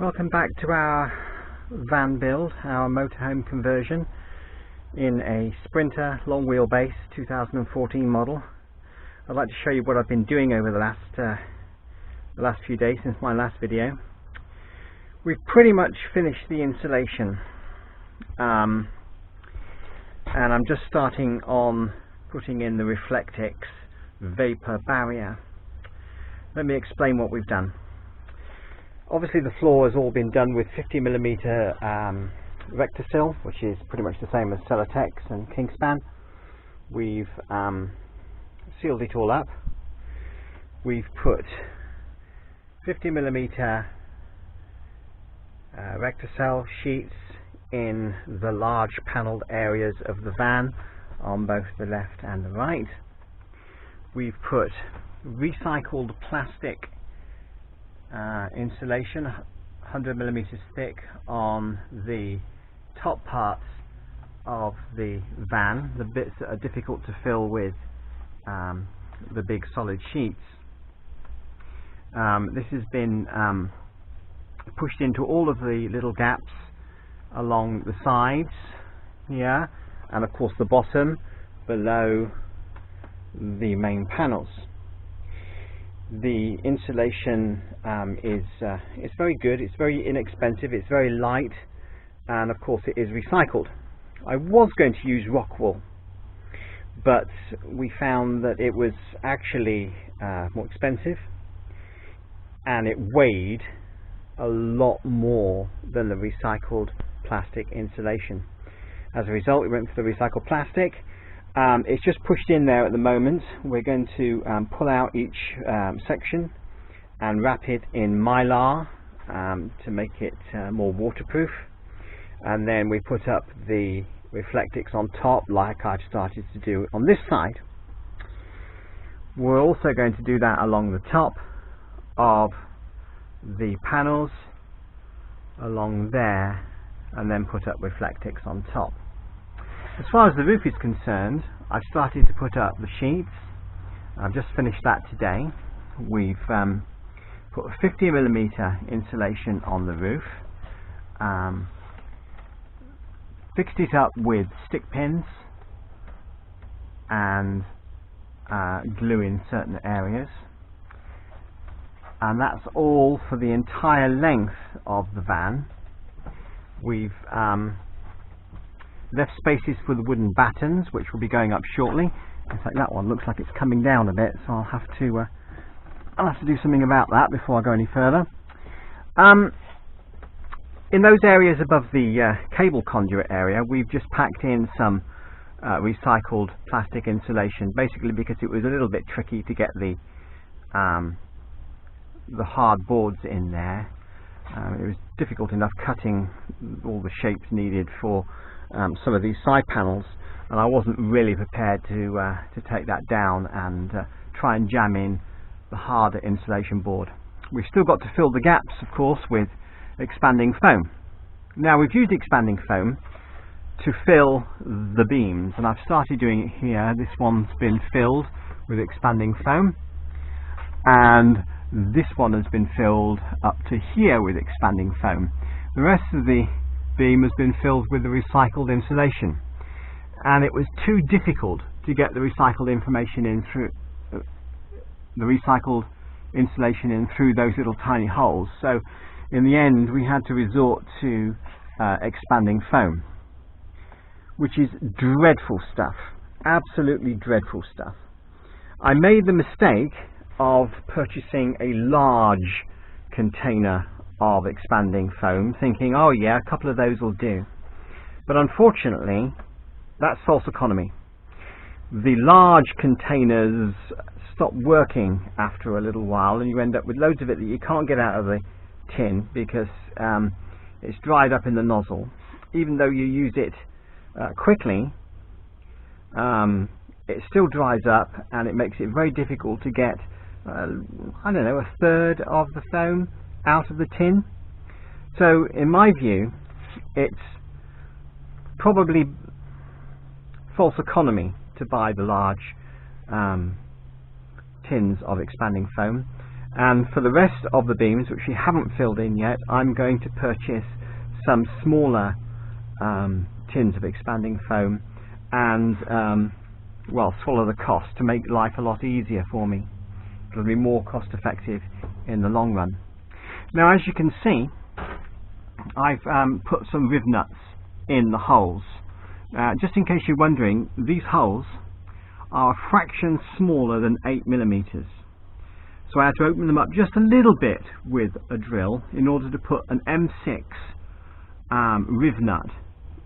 Welcome back to our van build, our motorhome conversion in a Sprinter long wheelbase 2014 model. I'd like to show you what I've been doing over the last few days since my last video. We've pretty much finished the insulation, and I'm just starting on putting in the Reflectix vapour barrier. Let me explain what we've done. Obviously the floor has all been done with 50mm Recticel, which is pretty much the same as Cellotex and Kingspan. We've sealed it all up. We've put 50mm Recticel sheets in the large panelled areas of the van on both the left and the right. We've put recycled plastic insulation 100mm thick on the top parts of the van, the bits that are difficult to fill with the big solid sheets. This has been pushed into all of the little gaps along the sides here, and of course the bottom below the main panels. The insulation is very good, it's very inexpensive, it's very light, and of course it is recycled. I was going to use rock wool, but we found that it was actually more expensive and it weighed a lot more than the recycled plastic insulation. As a result, we went for the recycled plastic. It's just pushed in there at the moment. We're going to pull out each section and wrap it in mylar to make it more waterproof, and then we put up the Reflectix on top like I've started to do on this side. We're also going to do that along the top of the panels along there, and then put up Reflectix on top. As far as the roof is concerned, I've started to put up the sheets. I've just finished that today. We've put 50mm insulation on the roof, fixed it up with stick pins and glue in certain areas, and that's all for the entire length of the van. We've left spaces for the wooden battens, which will be going up shortly. In fact, that one looks like it's coming down a bit, so I'll have to do something about that before I go any further. In those areas above the cable conduit area, we've just packed in some recycled plastic insulation, basically because it was a little bit tricky to get the hard boards in there. It was difficult enough cutting all the shapes needed for some of these side panels, and I wasn't really prepared to take that down and try and jam in the harder insulation board. We've still got to fill the gaps, of course, with expanding foam. Now, we've used expanding foam to fill the beams, and I've started doing it here. This one's been filled with expanding foam, and this one has been filled up to here with expanding foam. The rest of the beam has been filled with the recycled insulation, and it was too difficult to get the recycled information in through the recycled insulation in through those little tiny holes. So in the end we had to resort to expanding foam, which is dreadful stuff, absolutely dreadful stuff. I made the mistake of purchasing a large container of expanding foam, thinking, oh yeah, a couple of those will do. But unfortunately, that's false economy. The large containers stop working after a little while, and you end up with loads of it that you can't get out of the tin because it's dried up in the nozzle. Even though you use it quickly, it still dries up, and it makes it very difficult to get I don't know, a third of the foam out of the tin. So in my view, it's probably false economy to buy the large tins of expanding foam, And for the rest of the beams, which we haven't filled in yet, I'm going to purchase some smaller tins of expanding foam and well, swallow the cost to make life a lot easier for me. It'll be more cost effective in the long run. Now, as you can see, I've put some riv nuts in the holes. Just in case you're wondering, these holes are a fraction smaller than 8mm. So I had to open them up just a little bit with a drill in order to put an M6 riv nut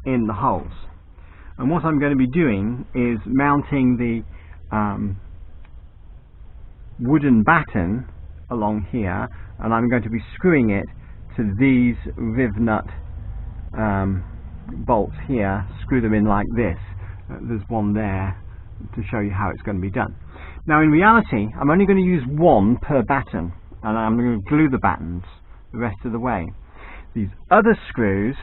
in the holes. And what I'm going to be doing is mounting the wooden batten along here, and I'm going to be screwing it to these riv nut bolts here. Screw them in like this. There's one there to show you how it's going to be done. Now, in reality, I'm only going to use one per batten, and I'm going to glue the battens the rest of the way. These other screws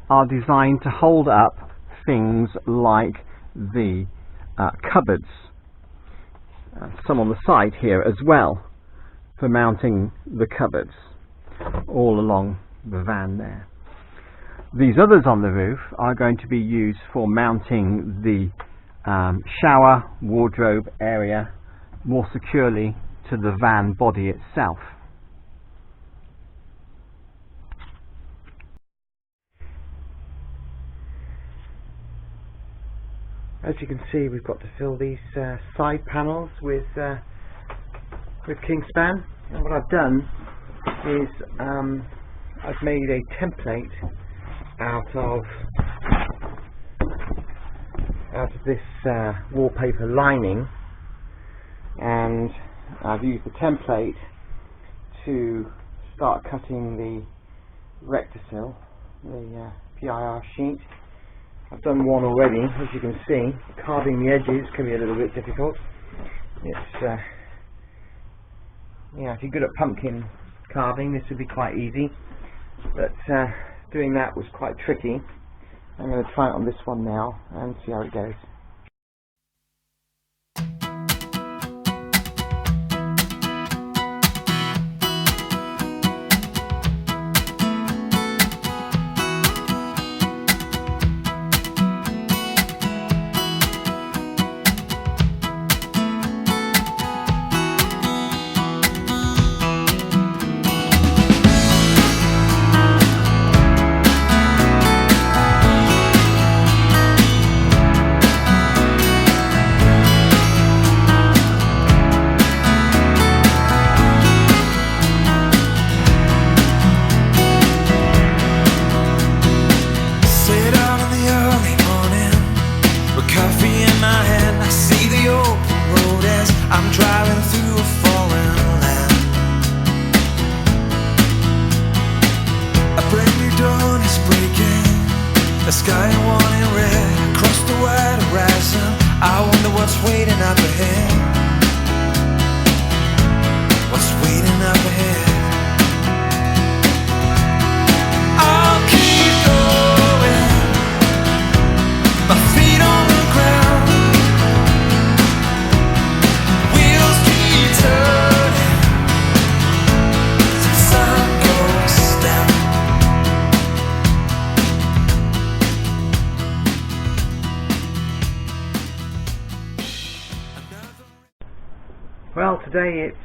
are designed to hold up things like the cupboards, some on the side here as well, for mounting the cupboards all along the van there. These others on the roof are going to be used for mounting the shower wardrobe area more securely to the van body itself. As you can see, we've got to fill these side panels with Kingspan, and what I've done is I've made a template out of this wallpaper lining, and I've used the template to start cutting the Recticel, the PIR sheet. I've done one already, as you can see. Carving the edges can be a little bit difficult. It's yeah, if you're good at pumpkin carving, this would be quite easy, but doing that was quite tricky. I'm going to try it on this one now and see how it goes. The sky wanting red across the wide horizon. I wonder what's waiting up ahead. What's waiting up ahead? I'll keep going, my feet on the ground. Wheels keep turning till the sun goes down. Well, today it's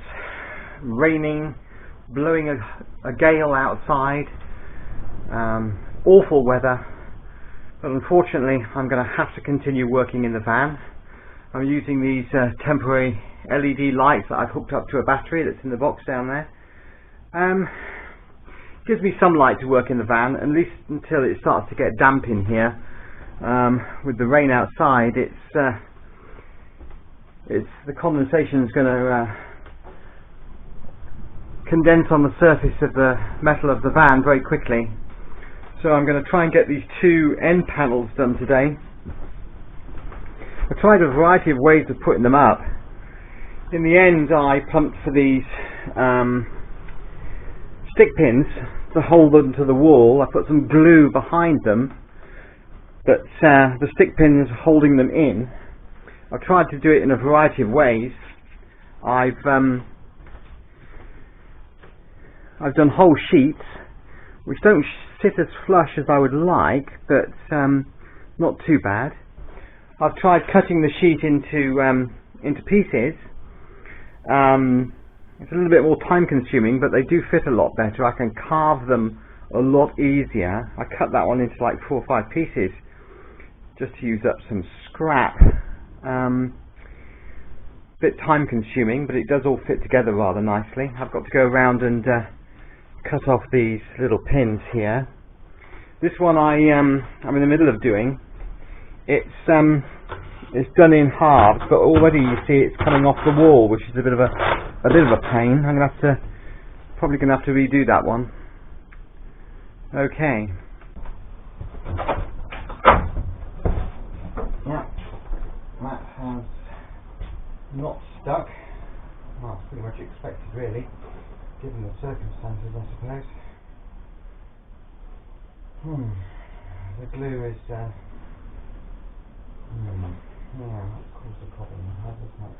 raining, blowing a gale outside, awful weather, but unfortunately I'm going to have to continue working in the van. I'm using these temporary LED lights that I've hooked up to a battery that's in the box down there. Gives me some light to work in the van, at least until it starts to get damp in here. With the rain outside, the condensation is going to condense on the surface of the metal of the van very quickly. So I'm going to try and get these two end panels done today. I tried a variety of ways of putting them up. In the end, I pumped for these stick pins to hold them to the wall. I put some glue behind them, but the stick pins holding them in. I've tried to do it in a variety of ways. I've I've done whole sheets which don't sit as flush as I would like, but not too bad. I've tried cutting the sheet into pieces. It's a little bit more time consuming, but they do fit a lot better. I can carve them a lot easier. I cut that one into like 4 or 5 pieces just to use up some scrap. Bit time consuming, but it does all fit together rather nicely. I've got to go around and cut off these little pins here. This one I'm in the middle of doing. It's done in halves, but already you see it's coming off the wall, which is a bit of a pain. I'm probably gonna have to redo that one. Okay. Yeah, that has not stuck. Well, it's pretty much expected, really, given the circumstances, I suppose. The glue is yeah, that's caused a problem, hasn't it?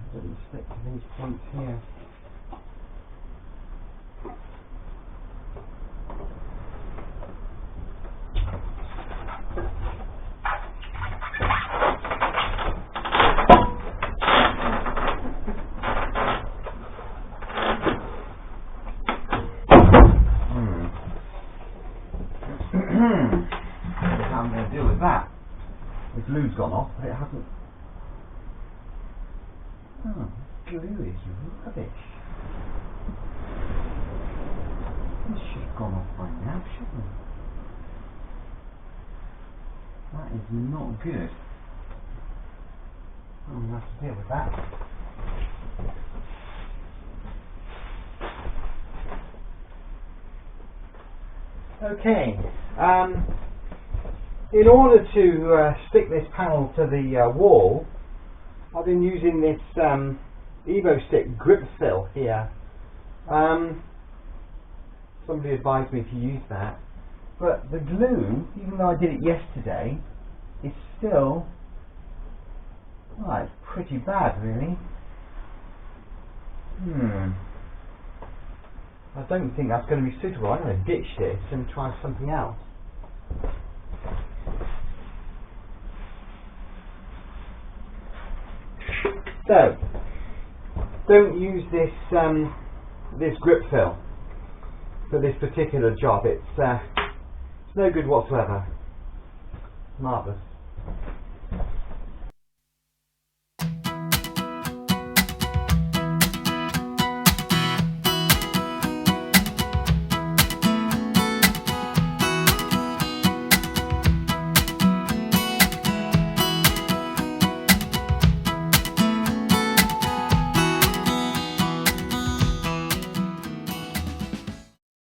It doesn't stick to these points here. How I'm going to deal with that? The glue's gone off, but it hasn't. Oh, glue is rubbish. This should have gone off by now, shouldn't it? That is not good. I'm going to have to deal with that. Okay, in order to stick this panel to the wall, I've been using this EvoStick grip fill here. Somebody advised me to use that, but the glue, even though I did it yesterday, is still, well, it's pretty bad, really. I don't think that's going to be suitable. I'm going to ditch this and try something else. So, don't use this this grip fill for this particular job. It's no good whatsoever. Marvellous.